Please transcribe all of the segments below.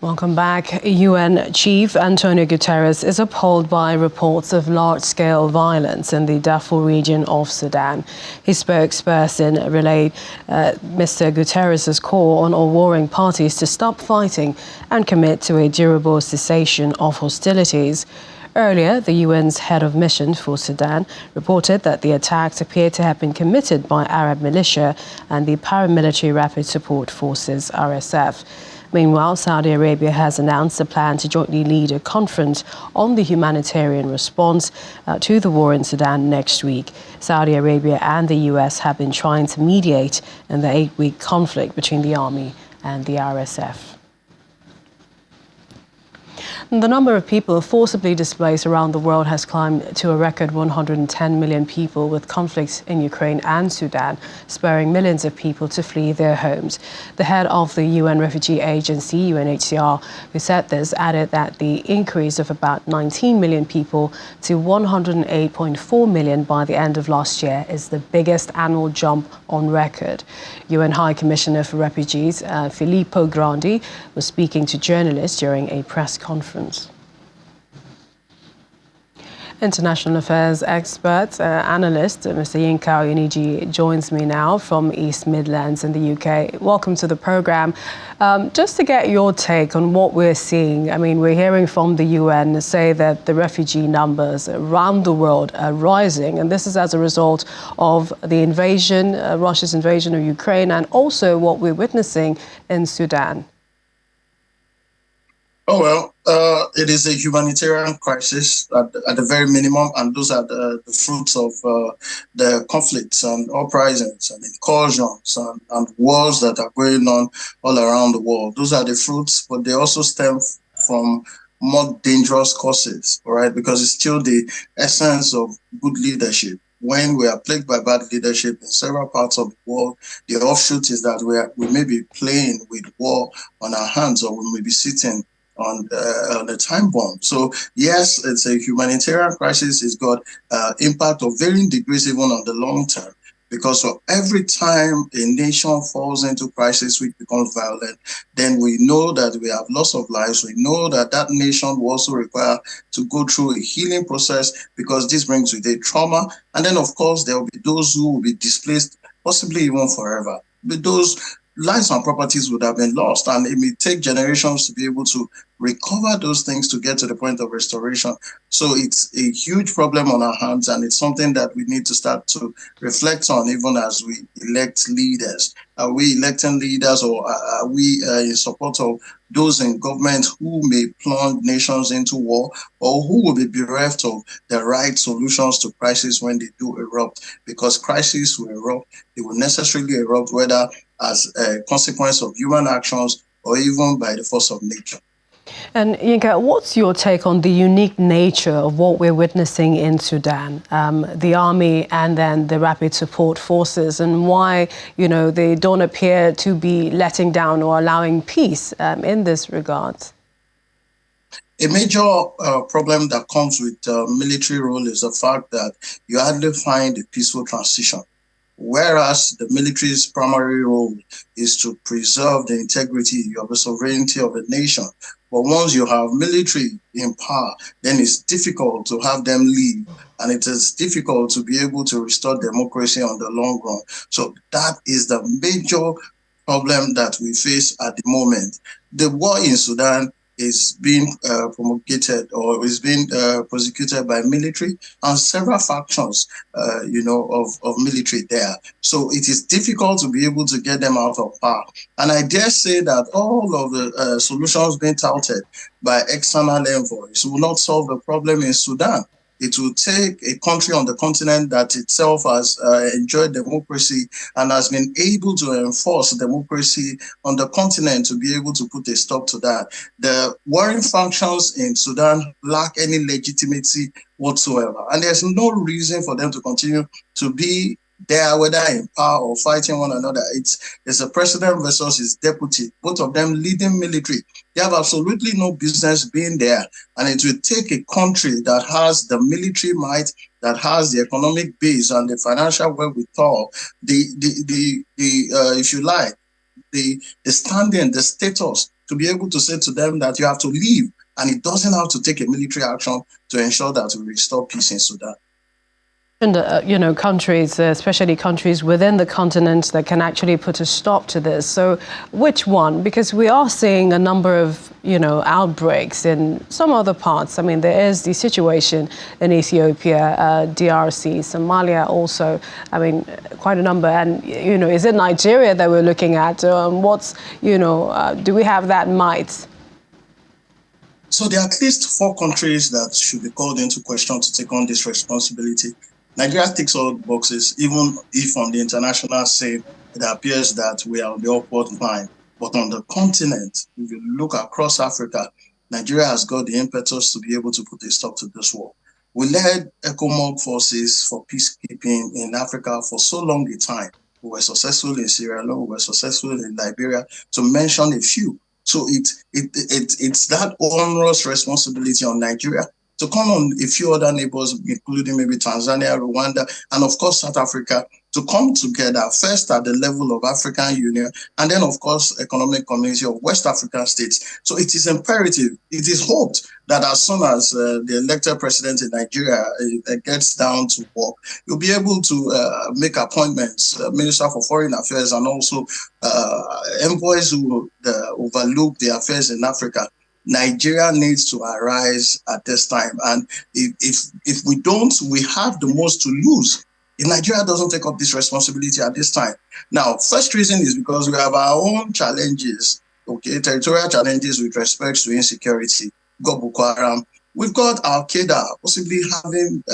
Welcome back. UN Chief Antonio Guterres is appalled by reports of large-scale violence in the Darfur region of Sudan. His spokesperson relayed Mr. Guterres' call on all warring parties to stop fighting and commit to a durable cessation of hostilities. Earlier, the UN's head of mission for Sudan reported that the attacks appear to have been committed by Arab militia and the paramilitary Rapid Support Forces, RSF. Meanwhile, Saudi Arabia has announced a plan to jointly lead a conference on the humanitarian response to the war in Sudan next week. Saudi Arabia and the U.S. have been trying to mediate in the 8-week conflict between the army and the RSF. The number of people forcibly displaced around the world has climbed to a record 110 million people, with conflicts in Ukraine and Sudan spurring millions of people to flee their homes. The head of the UN Refugee Agency, UNHCR, who said this, added that the increase of about 19 million people to 108.4 million by the end of last year is the biggest annual jump on record. UN High Commissioner for Refugees, Filippo Grandi, was speaking to journalists during a press conference. International affairs expert, analyst, Mr. Yinka Oyiniji joins me now from East Midlands in the UK. Welcome to the programme. Just to get your take on what we're seeing, I mean, we're hearing from the UN say that the refugee numbers around the world are rising, and this is as a result of the invasion, Russia's invasion of Ukraine, and also what we're witnessing in Sudan. Oh, well, it is a humanitarian crisis at the very minimum, and those are the fruits of the conflicts and uprisings and incursions and wars that are going on all around the world. Those are the fruits, but they also stem from more dangerous causes, all right, because it's still the essence of good leadership. When we are plagued by bad leadership in several parts of the world, the offshoot is that we may be playing with war on our hands, or we may be sitting on the time bomb. So yes, it's a humanitarian crisis. It's got impact of varying degrees even on the long term, because for every time a nation falls into crisis which becomes violent, then we know that we have loss of lives. We know that that nation will also require to go through a healing process, because this brings with it trauma. And then, of course, there will be those who will be displaced, possibly even forever. But those lives and properties would have been lost, and it may take generations to be able to recover those things to get to the point of restoration. So it's a huge problem on our hands, and it's something that we need to start to reflect on even as we elect leaders. Are we electing leaders, or are we in support of those in government who may plunge nations into war, or who will be bereft of the right solutions to crisis when they do erupt? Because crisis will erupt. It will necessarily erupt, whether as a consequence of human actions or even by the force of nature. And Yinka, what's your take on the unique nature of what we're witnessing in Sudan, the army and then the Rapid Support Forces, and why, they don't appear to be letting down or allowing peace in this regard? A major problem that comes with military role is the fact that you hardly find a peaceful transition. Whereas the military's primary role is to preserve the integrity of the sovereignty of a nation. But once you have military in power, then it's difficult to have them leave, and it is difficult to be able to restore democracy on the long run. So that is the major problem that we face at the moment. The war in Sudan is being promulgated, or is being prosecuted by military and several factions, of military there. So it is difficult to be able to get them out of power. And I dare say that all of the solutions being touted by external envoys will not solve the problem in Sudan. It will take a country on the continent that itself has enjoyed democracy and has been able to enforce democracy on the continent to be able to put a stop to that. The warring factions in Sudan lack any legitimacy whatsoever, and there's no reason for them to continue to be there, whether in power or fighting one another. It's a president versus his deputy, both of them leading military. They have absolutely no business being there. And it will take a country that has the military might, that has the economic base and the financial wherewithal, if you like, the standing, the status to be able to say to them that you have to leave, and it doesn't have to take a military action to ensure that we restore peace in Sudan. And, countries, especially countries within the continent that can actually put a stop to this. So which one? Because we are seeing a number of, outbreaks in some other parts. I mean, there is the situation in Ethiopia, DRC, Somalia also. I mean, quite a number. And, is it Nigeria that we're looking at? Do we have that might? So there are at least 4 countries that should be called into question to take on this responsibility. Nigeria ticks all boxes, even if on the international scene, it appears that we are on the upward climb. But on the continent, if you look across Africa, Nigeria has got the impetus to be able to put a stop to this war. We led ECOMOG forces for peacekeeping in Africa for so long a time. We were successful in Sierra Leone, we were successful in Liberia, to mention a few. So it's that onerous responsibility on Nigeria to come on a few other neighbors, including maybe Tanzania, Rwanda, and of course, South Africa, to come together first at the level of African Union, and then, of course, Economic Community of West African States. So it is imperative, it is hoped that as soon as the elected president in Nigeria gets down to work, you'll be able to make appointments, Minister for Foreign Affairs, and also envoys who overlook the affairs in Africa. Nigeria needs to arise at this time. And if we don't, we have the most to lose. If Nigeria doesn't take up this responsibility at this time. Now, first reason is because we have our own challenges, territorial challenges with respect to insecurity. We've got Boko Haram. We've got Al-Qaeda possibly having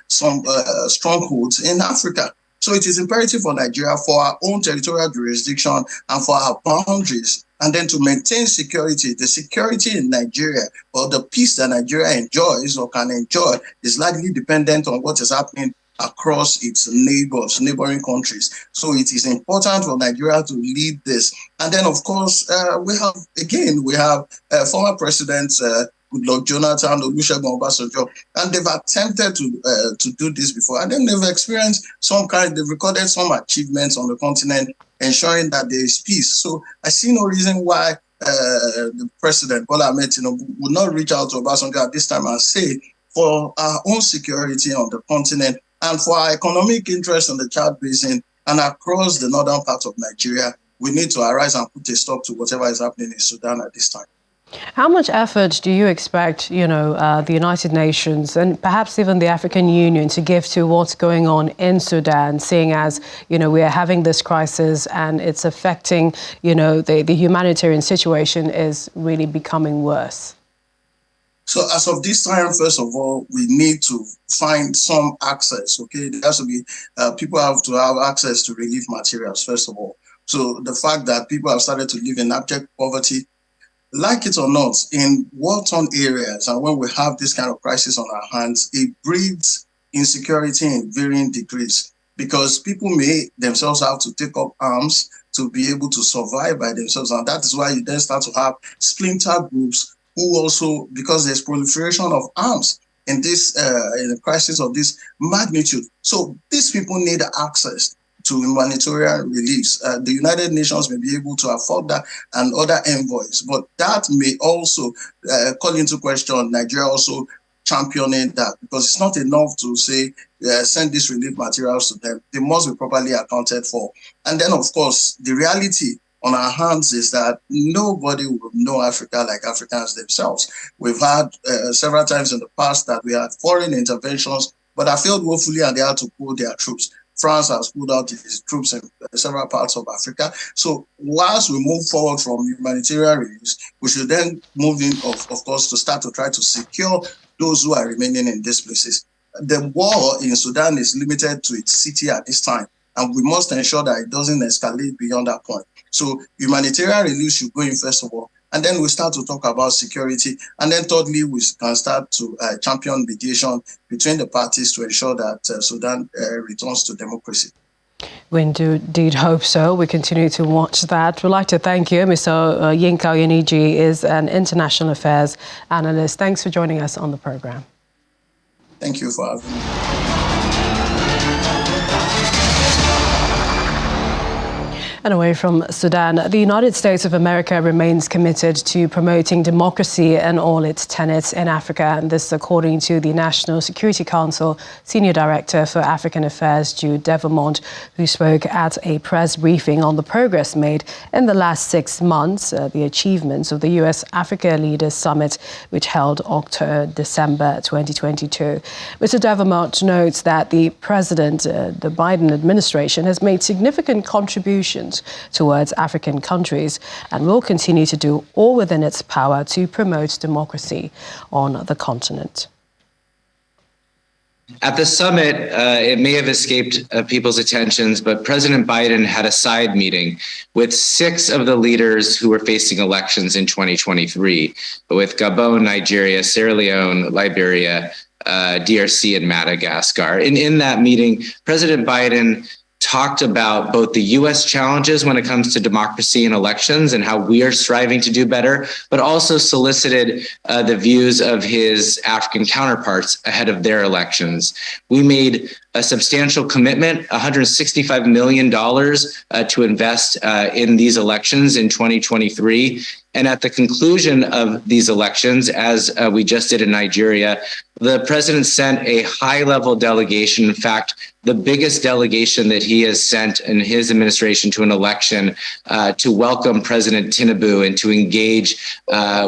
some strongholds in Africa. So it is imperative for Nigeria, for our own territorial jurisdiction and for our boundaries, and then to maintain security. The security in Nigeria, or the peace that Nigeria enjoys or can enjoy, is largely dependent on what is happening across its neighboring countries. So it is important for Nigeria to lead this. And then, of course, we have former presidents, Goodluck Jonathan, Olusegun Obasanjo, and they've attempted to do this before, and then they've experienced they've recorded some achievements on the continent, ensuring that there is peace. So I see no reason why the president, Bola Ahmed Tinubu, would not reach out to Obasanjo at this time and say, for our own security on the continent and for our economic interest in the Chad Basin and across the northern part of Nigeria, we need to arise and put a stop to whatever is happening in Sudan at this time. How much effort do you expect, the United Nations and perhaps even the African Union to give to what's going on in Sudan, seeing as, we are having this crisis and it's affecting, the humanitarian situation is really becoming worse? So as of this time, first of all, we need to find some access, okay? There has to be, people have to have access to relief materials, first of all. So the fact that people have started to live in abject poverty, like it or not, in war-torn areas, and when we have this kind of crisis on our hands, it breeds insecurity in varying degrees, because people may themselves have to take up arms to be able to survive by themselves. And that is why you then start to have splinter groups who also, because there's proliferation of arms in this in a crisis of this magnitude. So these people need access to humanitarian reliefs. The United Nations may be able to afford that and other envoys, but that may also call into question Nigeria also championing that, because it's not enough to say, send these relief materials to them. They must be properly accounted for. And then, of course, the reality on our hands is that nobody will know Africa like Africans themselves. We've had several times in the past that we had foreign interventions, but I failed woefully and they had to pull their troops. France has pulled out its troops in several parts of Africa. So whilst we move forward from humanitarian relief, we should then move in, of course, to start to try to secure those who are remaining in these places. The war in Sudan is limited to its city at this time, and we must ensure that it doesn't escalate beyond that point. So humanitarian relief should go in first of all, and then we start to talk about security. And then thirdly, we can start to champion mediation between the parties to ensure that Sudan returns to democracy. We indeed hope so. We continue to watch that. We'd like to thank you. Mr. Yinka Oyeniji is an international affairs analyst. Thanks for joining us on the program. Thank you for having me. And away from Sudan, the United States of America remains committed to promoting democracy in all its tenets in Africa. And this according to the National Security Council Senior Director for African Affairs, Jude Devermont, who spoke at a press briefing on the progress made in the last 6 months, the achievements of the U.S. Africa Leaders Summit, which held December 2022. Mr. Devermont notes that the the Biden administration, has made significant contributions towards African countries and will continue to do all within its power to promote democracy on the continent. At the summit, it may have escaped people's attentions, but President Biden had a side meeting with 6 of the leaders who were facing elections in 2023, with Gabon, Nigeria, Sierra Leone, Liberia, DRC, and Madagascar. And in that meeting, President Biden talked about both the U.S. challenges when it comes to democracy and elections and how we are striving to do better, but also solicited the views of his African counterparts ahead of their elections. We made a substantial commitment, $165 million to invest in these elections in 2023. And at the conclusion of these elections, as we just did in Nigeria, the president sent a high-level delegation, in fact, the biggest delegation that he has sent in his administration to an election, to welcome President Tinubu and to engage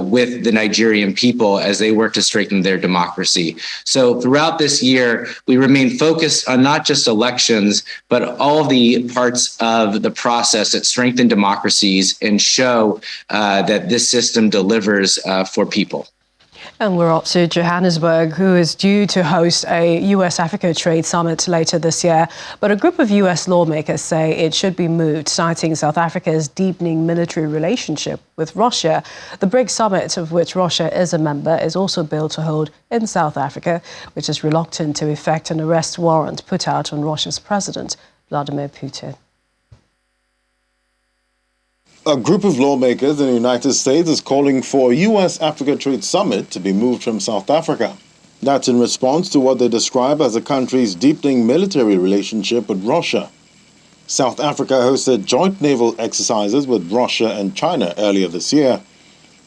with the Nigerian people as they work to strengthen their democracy. So throughout this year, we remain focused on not just elections, but all the parts of the process that strengthen democracies and show that this system delivers for people. And we're up to Johannesburg, who is due to host a U.S. Africa Trade Summit later this year. But a group of U.S. lawmakers say it should be moved, citing South Africa's deepening military relationship with Russia. The BRICS summit, of which Russia is a member, is also billed to hold in South Africa, which is reluctant to effect an arrest warrant put out on Russia's president, Vladimir Putin. A group of lawmakers in the United States is calling for a U.S. Africa Trade Summit to be moved from South Africa. That's in response to what they describe as the country's deepening military relationship with Russia. South Africa hosted joint naval exercises with Russia and China earlier this year.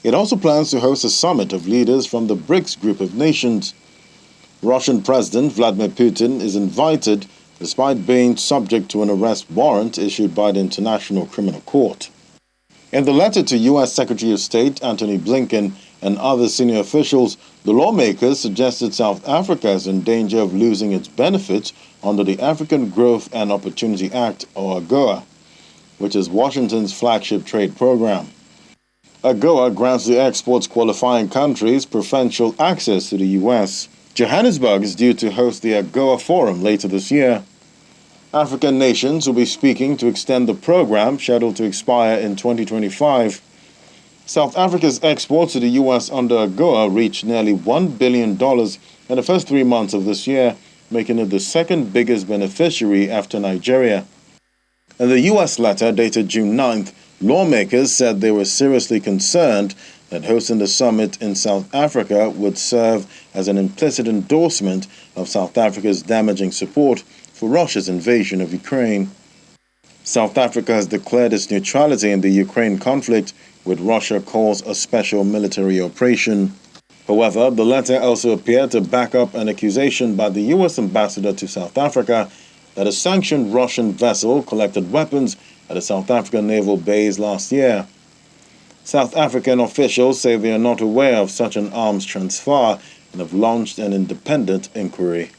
It also plans to host a summit of leaders from the BRICS group of nations. Russian President Vladimir Putin is invited despite being subject to an arrest warrant issued by the International Criminal Court. In the letter to U.S. Secretary of State Antony Blinken and other senior officials, the lawmakers suggested South Africa is in danger of losing its benefits under the African Growth and Opportunity Act, or AGOA, which is Washington's flagship trade program. AGOA grants the exports qualifying countries preferential access to the U.S. Johannesburg is due to host the AGOA Forum later this year. African nations will be speaking to extend the program, scheduled to expire in 2025. South Africa's exports to the U.S. under AGOA reached nearly $1 billion in the first 3 months of this year, making it the second biggest beneficiary after Nigeria. In the U.S. letter dated June 9th, lawmakers said they were seriously concerned that hosting the summit in South Africa would serve as an implicit endorsement of South Africa's damaging support for Russia's invasion of Ukraine. South Africa has declared its neutrality in the Ukraine conflict, which Russia calls a special military operation. However, the letter also appeared to back up an accusation by the U.S. ambassador to South Africa that a sanctioned Russian vessel collected weapons at a South African naval base last year. South African officials say they are not aware of such an arms transfer and have launched an independent inquiry.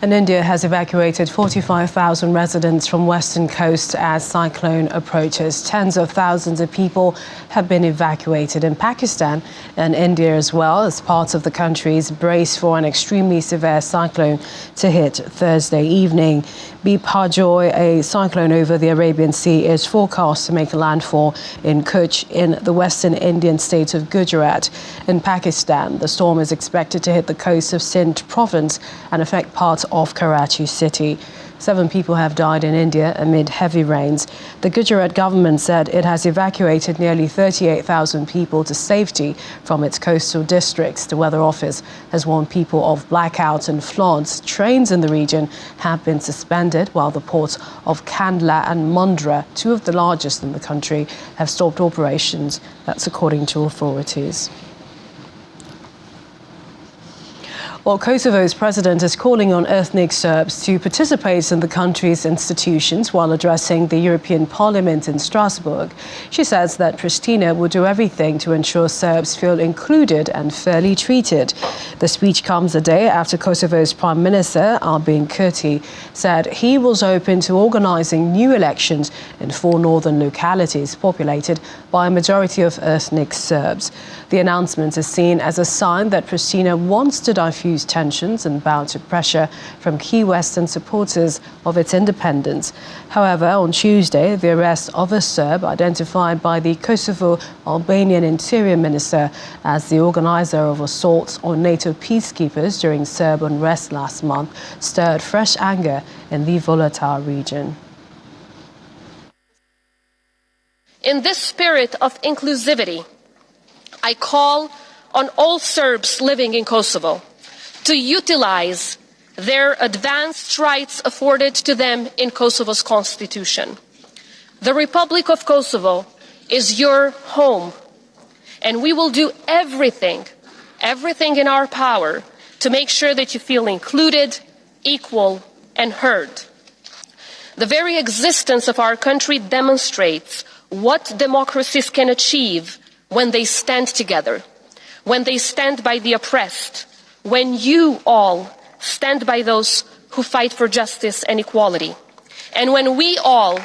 And India has evacuated 45,000 residents from western coast as cyclone approaches. Tens of thousands of people have been evacuated in Pakistan and India as well, as parts of the country's brace for an extremely severe cyclone to hit Thursday evening. Biparjoy, a cyclone over the Arabian Sea, is forecast to make landfall in Kutch in the western Indian state of Gujarat. In Pakistan, the storm is expected to hit the coast of Sindh province and affect parts of Karachi city. 7 people have died in India amid heavy rains. The Gujarat government said it has evacuated nearly 38,000 people to safety from its coastal districts. The Weather Office has warned people of blackouts and floods. Trains in the region have been suspended, while the ports of Kandla and Mundra, 2 of the largest in the country, have stopped operations. That's according to authorities. Well, Kosovo's president is calling on ethnic Serbs to participate in the country's institutions while addressing the European Parliament in Strasbourg. She says that Pristina will do everything to ensure Serbs feel included and fairly treated. The speech comes a day after Kosovo's Prime Minister, Albin Kurti, said he was open to organising new elections in 4 northern localities populated by a majority of ethnic Serbs. The announcement is seen as a sign that Pristina wants to diffuse tensions and bow to pressure from key Western supporters of its independence. However, on Tuesday, the arrest of a Serb identified by the Kosovo Albanian Interior Minister as the organizer of assaults on NATO peacekeepers during Serb unrest last month stirred fresh anger in the volatile region. In this spirit of inclusivity, I call on all Serbs living in Kosovo to utilize their advanced rights afforded to them in Kosovo's constitution. The Republic of Kosovo is your home, and we will do everything in our power to make sure that you feel included, equal, and heard. The very existence of our country demonstrates what democracies can achieve when they stand together, when they stand by the oppressed, when you all stand by those who fight for justice and equality, and when we all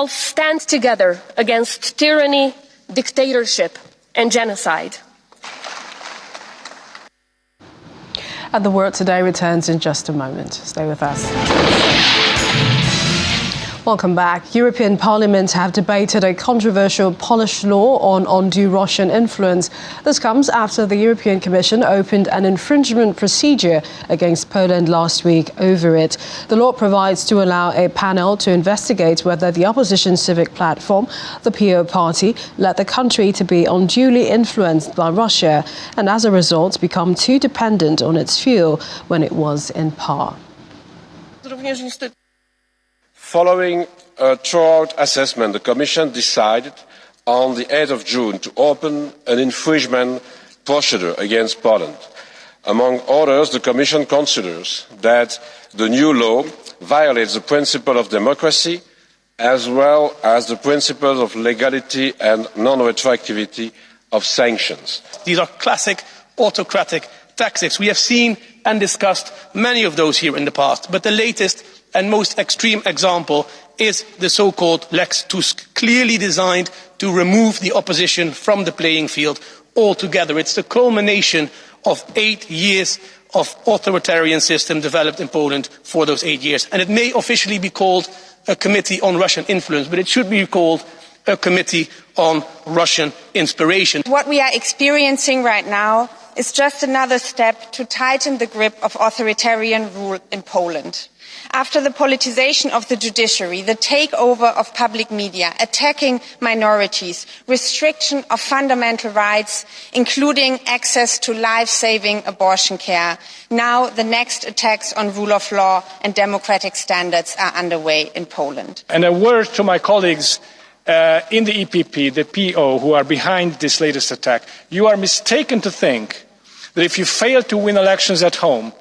stand together against tyranny, dictatorship, and genocide. And the Word Today returns in just a moment. Stay with us. Welcome back. European Parliament have debated a controversial Polish law on undue Russian influence. This comes after the European Commission opened an infringement procedure against Poland last week over it. The law provides to allow a panel to investigate whether the opposition civic platform, the PO party, led the country to be unduly influenced by Russia and as a result become too dependent on its fuel when it was in power. Following a thorough assessment, the Commission decided on the 8th of June to open an infringement procedure against Poland. Among others, the Commission considers that the new law violates the principle of democracy as well as the principles of legality and non-retroactivity of sanctions. These are classic autocratic tactics. We have seen and discussed many of those here in the past, but the latest and most extreme example is the so-called Lex Tusk, clearly designed to remove the opposition from the playing field altogether. It's the culmination of 8 years of authoritarian system developed in Poland for those 8 years. And it may officially be called a committee on Russian influence, but it should be called a committee on Russian inspiration. What we are experiencing right now is just another step to tighten the grip of authoritarian rule in Poland. After the politicization of the judiciary, the takeover of public media, attacking minorities, restriction of fundamental rights, including access to life-saving abortion care, now the next attacks on rule of law and democratic standards are underway in Poland. And a word to my colleagues in the EPP, the PO, who are behind this latest attack. You are mistaken to think that if you fail to win elections at home,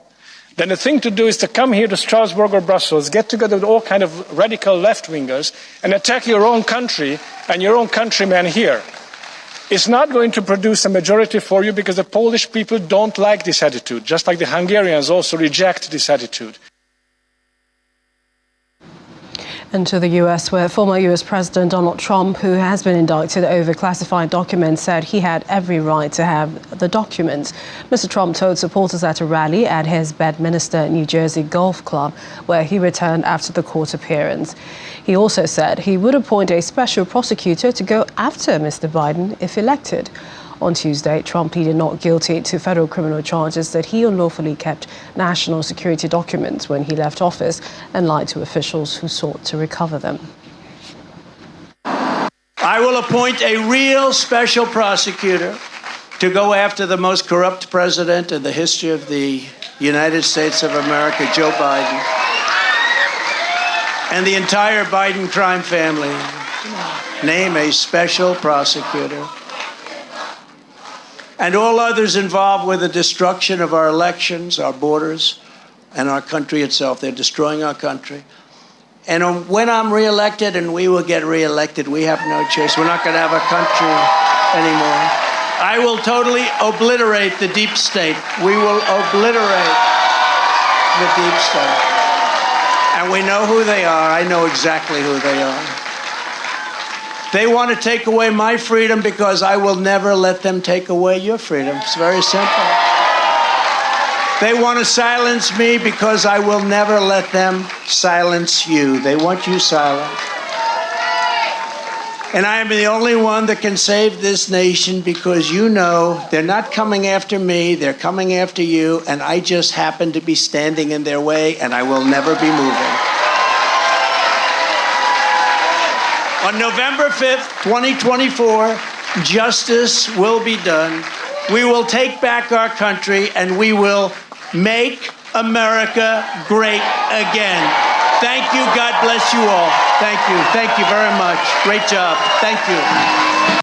then the thing to do is to come here to Strasbourg or Brussels, get together with all kinds of radical left-wingers and attack your own country and your own countrymen here. It's not going to produce a majority for you because the Polish people don't like this attitude, just like the Hungarians also reject this attitude. And to the U.S., where former U.S. President Donald Trump, who has been indicted over classified documents, said he had every right to have the documents. Mr. Trump told supporters at a rally at his Bedminster, New Jersey golf club, where he returned after the court appearance. He also said he would appoint a special prosecutor to go after Mr. Biden if elected. On Tuesday, Trump pleaded not guilty to federal criminal charges that he unlawfully kept national security documents when he left office and lied to officials who sought to recover them. I will appoint a real special prosecutor to go after the most corrupt president in the history of the United States of America, Joe Biden, and the entire Biden crime family. Name a special prosecutor. And all others involved with the destruction of our elections, our borders, and our country itself. They're destroying our country. And when I'm reelected, and we will get reelected, we have no choice. We're not going to have a country anymore. I will totally obliterate the deep state. We will obliterate the deep state. And we know who they are. I know exactly who they are. They want to take away my freedom because I will never let them take away your freedom. It's very simple. They want to silence me because I will never let them silence you. They want you silent. And I am the only one that can save this nation because you know they're not coming after me, they're coming after you, and I just happen to be standing in their way, and I will never be moving. On November 5th, 2024, justice will be done. We will take back our country, and we will make America great again. Thank you. God bless you all. Thank you. Thank you very much. Great job. Thank you.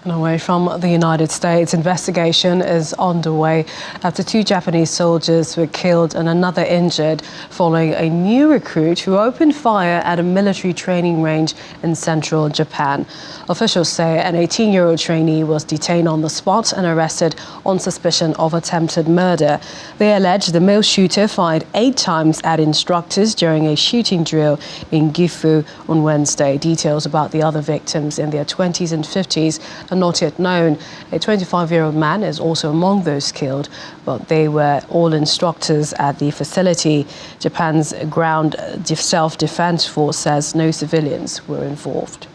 And away from the United States, investigation is underway after 2 Japanese soldiers were killed and another injured following a new recruit who opened fire at a military training range in central Japan. Officials say an 18-year-old trainee was detained on the spot and arrested on suspicion of attempted murder. They allege the male shooter fired 8 times at instructors during a shooting drill in Gifu on Wednesday. Details about the other victims in their 20s and 50s are not yet known. A 25-year-old man is also among those killed, but they were all instructors at the facility. Japan's ground self-defense force says no civilians were involved.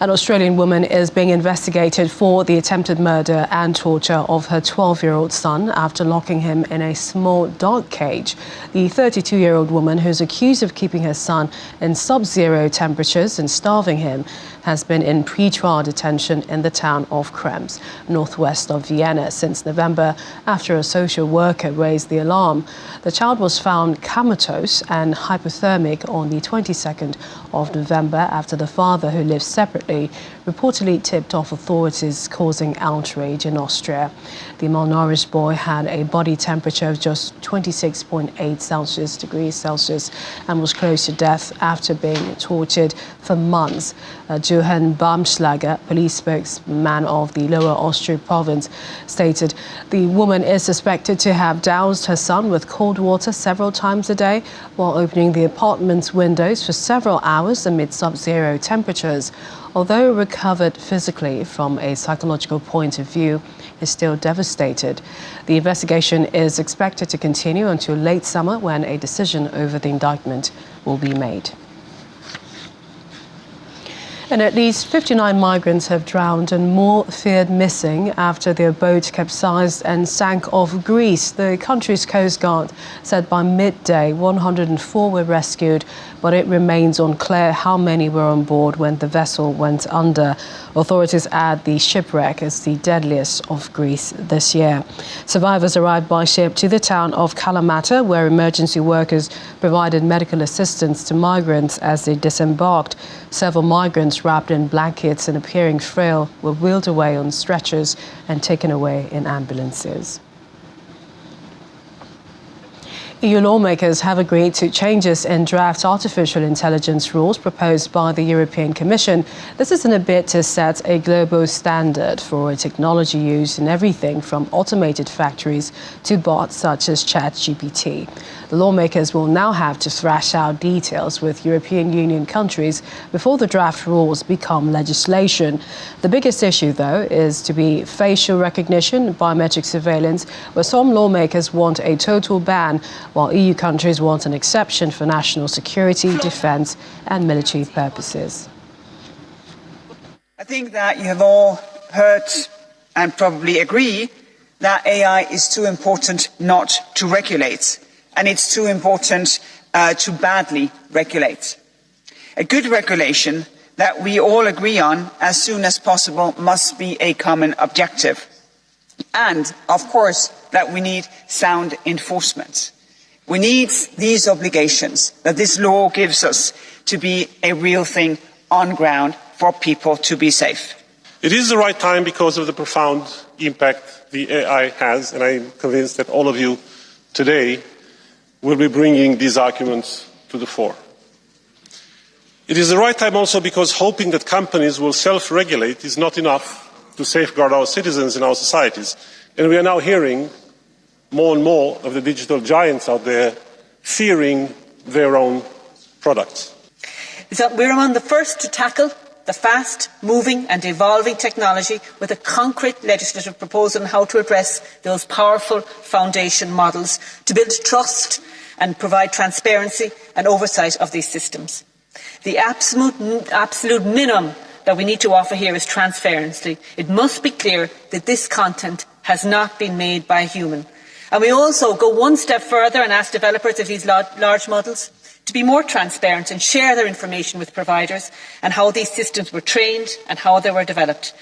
An Australian woman is being investigated for the attempted murder and torture of her 12-year-old son after locking him in a small dark cage. The 32-year-old woman, who's accused of keeping her son in sub-zero temperatures and starving him, has been in pre-trial detention in the town of Krems, northwest of Vienna, since November after a social worker raised the alarm. The child was found comatose and hypothermic on the 22nd of November after the father, who lives separately, reportedly tipped off authorities, causing outrage in Austria. The malnourished boy had a body temperature of just 26.8 degrees Celsius and was close to death after being tortured for months. Johann Baumschlager, police spokesman of the Lower Austria province, stated the woman is suspected to have doused her son with cold water several times a day while opening the apartment's windows for several hours amid sub-zero temperatures. Although recovered physically, from a psychological point of view, is still devastated. The investigation is expected to continue until late summer, when a decision over the indictment will be made. And at least 59 migrants have drowned and more feared missing after their boat capsized and sank off Greece. The country's Coast Guard said by midday 104 were rescued, but it remains unclear how many were on board when the vessel went under. Authorities add the shipwreck is the deadliest of Greece this year. Survivors arrived by ship to the town of Kalamata, where emergency workers provided medical assistance to migrants as they disembarked. Several migrants wrapped in blankets and appearing frail were wheeled away on stretchers and taken away in ambulances. EU lawmakers have agreed to changes in draft artificial intelligence rules proposed by the European Commission. This is in a bid to set a global standard for technology used in everything from automated factories to bots such as ChatGPT. The lawmakers will now have to thrash out details with European Union countries before the draft rules become legislation. The biggest issue, though, is to be facial recognition, biometric surveillance, where some lawmakers want a total ban, while EU countries want an exception for national security, defence and military purposes. I think that you have all heard and probably agree that AI is too important not to regulate, and it's too important to badly regulate. A good regulation that we all agree on as soon as possible must be a common objective. And, of course, that we need sound enforcement. We need these obligations that this law gives us to be a real thing on ground for people to be safe. It is the right time because of the profound impact the AI has, and I'm convinced that all of you today will be bringing these arguments to the fore. It is the right time also because hoping that companies will self-regulate is not enough to safeguard our citizens and our societies. And we are now hearing more and more of the digital giants out there fearing their own products. So we're among the first to tackle the fast-moving and evolving technology with a concrete legislative proposal on how to address those powerful foundation models to build trust and provide transparency and oversight of these systems. The absolute minimum that we need to offer here is transparency. It must be clear that this content has not been made by a human. And we also go one step further and ask developers of these large models to be more transparent and share their information with providers and how these systems were trained and how they were developed.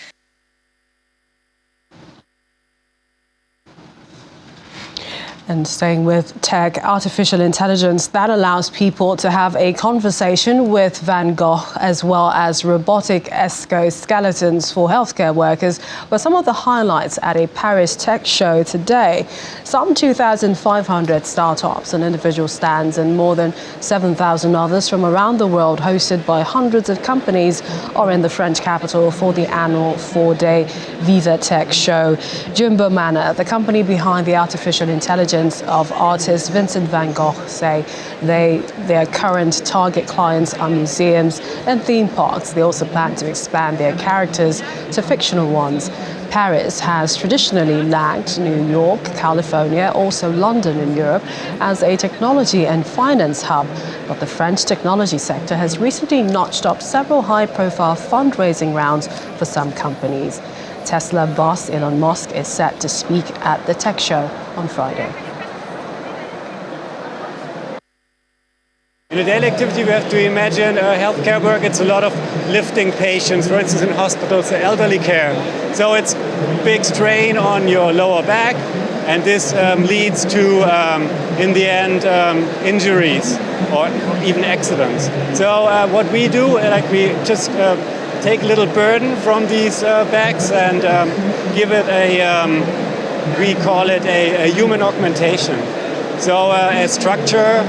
And staying with tech, artificial intelligence that allows people to have a conversation with Van Gogh, as well as robotic exoskeletons for healthcare workers, were some of the highlights at a Paris tech show today. Some 2,500 startups and individual stands and more than 7,000 others from around the world, hosted by hundreds of companies, are in the French capital for the annual 4-day Viva Tech show. Jumbo Manor, the company behind the artificial intelligence of artist Vincent van Gogh, say their current target clients are museums and theme parks. They also plan to expand their characters to fictional ones. Paris has traditionally lagged New York, California, also London in Europe as a technology and finance hub. But the French technology sector has recently notched up several high-profile fundraising rounds for some companies. Tesla boss Elon Musk is set to speak at the tech show on Friday. In a daily activity, we have to imagine healthcare work. It's a lot of lifting patients, for instance, in hospitals, elderly care. So it's big strain on your lower back, and this leads to, in the end, injuries or even accidents. So what we do, we just take a little burden from these backs and give it we call it a human augmentation. So a structure,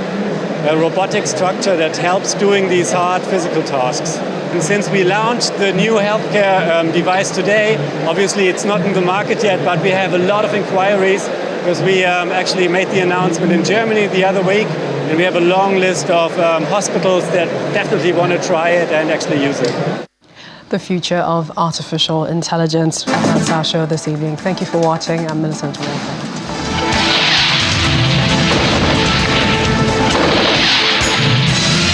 a robotic structure that helps doing these hard physical tasks. And since we launched the new healthcare device today, obviously it's not in the market yet, but we have a lot of inquiries because we actually made the announcement in Germany the other week, and we have a long list of hospitals that definitely want to try it and actually use it. The future of artificial intelligence. That's our show this evening. Thank you for watching. I'm Millicent Walker.